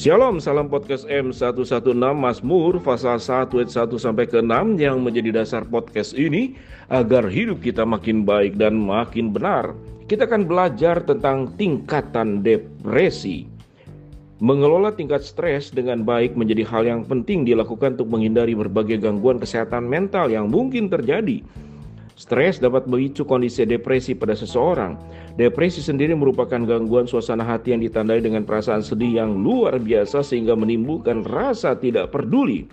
Shalom, salam podcast M116 Mazmur pasal 1 ayat 1 sampai ke 6 yang menjadi dasar podcast ini agar hidup kita makin baik dan makin benar. Kita akan belajar tentang tingkatan depresi. Mengelola tingkat stres dengan baik menjadi hal yang penting dilakukan untuk menghindari berbagai gangguan kesehatan mental yang mungkin terjadi. Stres dapat memicu kondisi depresi pada seseorang. Depresi sendiri merupakan gangguan suasana hati yang ditandai dengan perasaan sedih yang luar biasa sehingga menimbulkan rasa tidak peduli.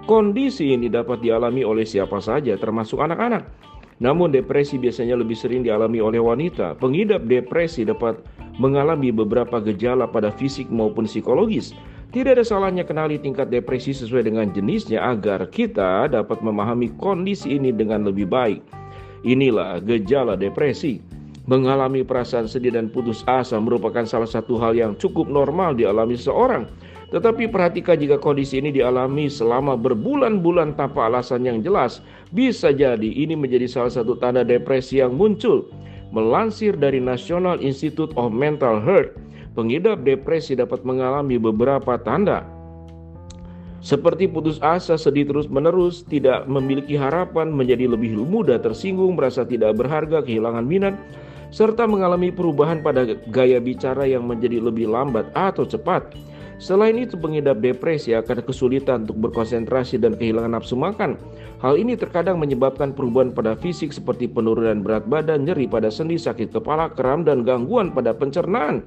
Kondisi ini dapat dialami oleh siapa saja, termasuk anak-anak. Namun depresi biasanya lebih sering dialami oleh wanita. Pengidap depresi dapat mengalami beberapa gejala pada fisik maupun psikologis. Tidak ada salahnya kenali tingkat depresi sesuai dengan jenisnya agar kita dapat memahami kondisi ini dengan lebih baik. Inilah gejala depresi. Mengalami perasaan sedih dan putus asa merupakan salah satu hal yang cukup normal dialami seseorang. Tetapi perhatikan jika kondisi ini dialami selama berbulan-bulan tanpa alasan yang jelas, bisa jadi ini menjadi salah satu tanda depresi yang muncul. Melansir dari National Institute of Mental Health, pengidap depresi dapat mengalami beberapa tanda seperti putus asa, sedih terus-menerus, tidak memiliki harapan, menjadi lebih mudah tersinggung, merasa tidak berharga, kehilangan minat, serta mengalami perubahan pada gaya bicara yang menjadi lebih lambat atau cepat. Selain itu, pengidap depresi akan kesulitan untuk berkonsentrasi dan kehilangan nafsu makan. Hal ini terkadang menyebabkan perubahan pada fisik seperti penurunan berat badan, nyeri pada sendi, sakit kepala, kram, dan gangguan pada pencernaan.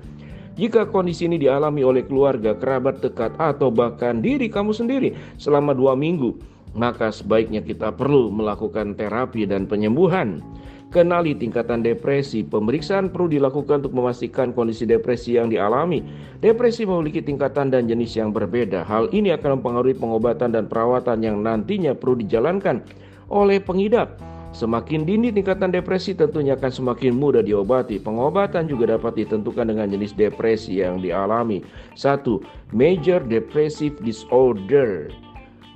Jika kondisi ini dialami oleh keluarga, kerabat dekat, atau bahkan diri kamu sendiri selama 2 minggu, maka sebaiknya kita perlu melakukan terapi dan penyembuhan. Kenali tingkatan depresi. Pemeriksaan perlu dilakukan untuk memastikan kondisi depresi yang dialami. Depresi memiliki tingkatan dan jenis yang berbeda. Hal ini akan mempengaruhi pengobatan dan perawatan yang nantinya perlu dijalankan oleh pengidap. Semakin dini tingkatan depresi tentunya akan semakin mudah diobati. Pengobatan juga dapat ditentukan dengan jenis depresi yang dialami. 1. Major Depressive Disorder.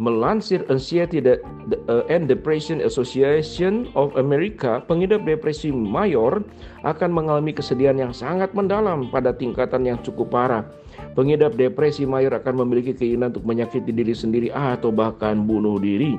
Melansir Anxiety and Depression Association of America, pengidap depresi mayor akan mengalami kesedihan yang sangat mendalam pada tingkatan yang cukup parah. Pengidap depresi mayor akan memiliki keinginan untuk menyakiti diri sendiri atau bahkan bunuh diri.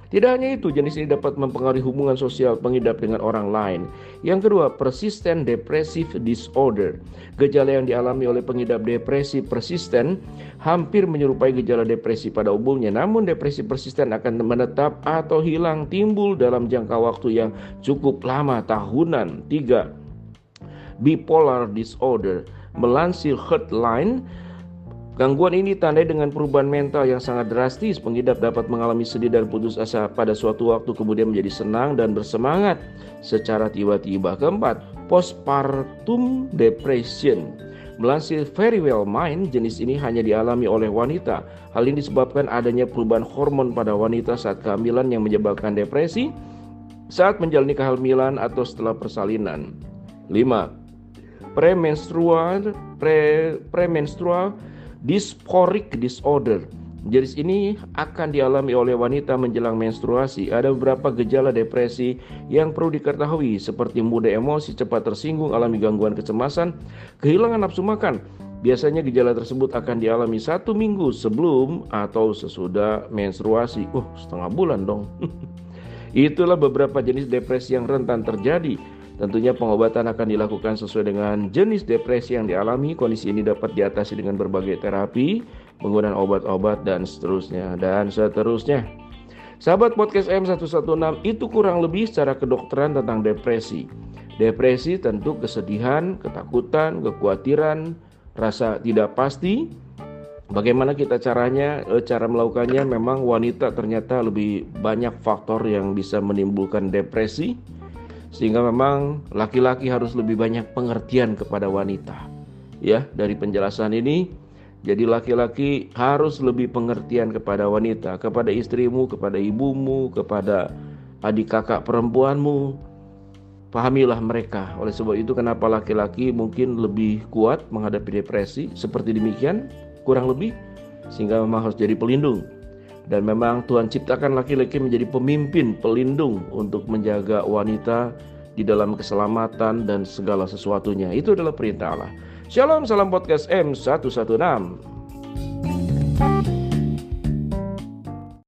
Tidak hanya itu, jenis ini dapat mempengaruhi hubungan sosial pengidap dengan orang lain. Yang kedua, Persistent Depressive Disorder. Gejala yang dialami oleh pengidap depresi persisten hampir menyerupai gejala depresi pada umumnya. Namun depresi persisten akan menetap atau hilang timbul dalam jangka waktu yang cukup lama, tahunan. 3. Bipolar Disorder. Melansir Heartline, gangguan ini ditandai dengan perubahan mental yang sangat drastis. Pengidap dapat mengalami sedih dan putus asa pada suatu waktu, kemudian menjadi senang dan bersemangat secara tiba-tiba. Keempat, postpartum depression. Melansir Verywell Mind, jenis ini hanya dialami oleh wanita. Hal ini disebabkan adanya perubahan hormon pada wanita saat kehamilan yang menyebabkan depresi saat menjalani kehamilan atau setelah persalinan. 5. Premenstrual Dysphoric Disorder. Jenis ini akan dialami oleh wanita menjelang menstruasi. Ada beberapa gejala depresi yang perlu diketahui seperti mudah emosi, cepat tersinggung, alami gangguan kecemasan, kehilangan nafsu makan. Biasanya gejala tersebut akan dialami 1 minggu sebelum atau sesudah menstruasi. Setengah bulan dong. Itulah beberapa jenis depresi yang rentan terjadi. Tentunya pengobatan akan dilakukan sesuai dengan jenis depresi yang dialami. Kondisi ini dapat diatasi dengan berbagai terapi, penggunaan obat-obat, dan seterusnya. Sahabat podcast M116, itu kurang lebih secara kedokteran tentang depresi. Depresi tentu kesedihan, ketakutan, kekhawatiran, rasa tidak pasti. Bagaimana kita cara melakukannya? Memang wanita ternyata lebih banyak faktor yang bisa menimbulkan depresi, sehingga memang laki-laki harus lebih banyak pengertian kepada wanita. Ya, dari penjelasan ini, jadi laki-laki harus lebih pengertian kepada wanita, kepada istrimu, kepada ibumu, kepada adik kakak perempuanmu. Pahamilah mereka. Oleh sebab itu, kenapa laki-laki mungkin lebih kuat menghadapi depresi seperti demikian, kurang lebih, sehingga memang harus jadi pelindung. Dan memang Tuhan ciptakan laki-laki menjadi pemimpin, pelindung untuk menjaga wanita di dalam keselamatan dan segala sesuatunya. Itu adalah perintah Allah. Shalom, salam podcast M116.